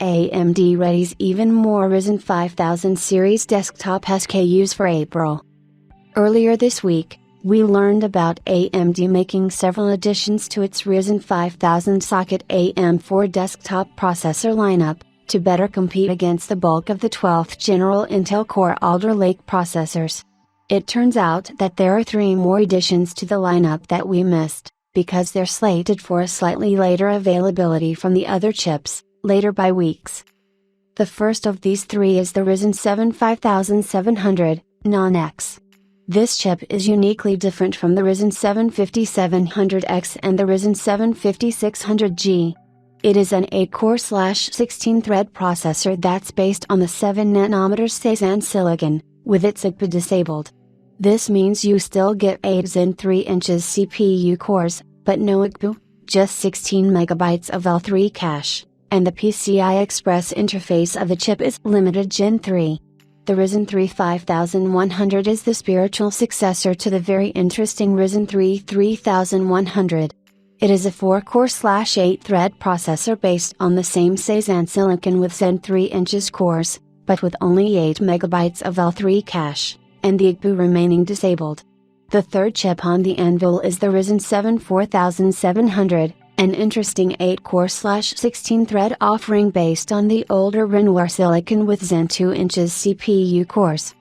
AMD readies even more Ryzen 5000 series desktop SKUs for April. Earlier this week, we learned about AMD making several additions to its Ryzen 5000 socket AM4 desktop processor lineup, to better compete against the bulk of the 12th general Intel Core Alder Lake processors. It turns out that there are 3 more additions to the lineup that we missed, because they're slated for a slightly later availability from the other chips, later by weeks. The first of these 3 is the Ryzen 7 5700, Non-X. This chip is uniquely different from the Ryzen 7 5700X and the Ryzen 7 5600G. It is an 8-core/16-thread processor that's based on the 7nm Ryzen silicon, with its IGBA disabled. This means you still get 8 Zen 3" CPU cores, but no IGBA, just 16 MB of L3 cache, and the PCI Express interface of the chip is limited Gen 3. The Ryzen 3 5100 is the spiritual successor to the very interesting Ryzen 3 3100. It is a 4-core/8-thread processor based on the same Ryzen silicon with Zen 3" cores, but with only 8 MB of L3 cache, and the IGBA remaining disabled. The third chip on the anvil is the Ryzen 7 4700, an interesting 8-core/16-thread offering based on the older Ryzen silicon with Zen 2" CPU cores.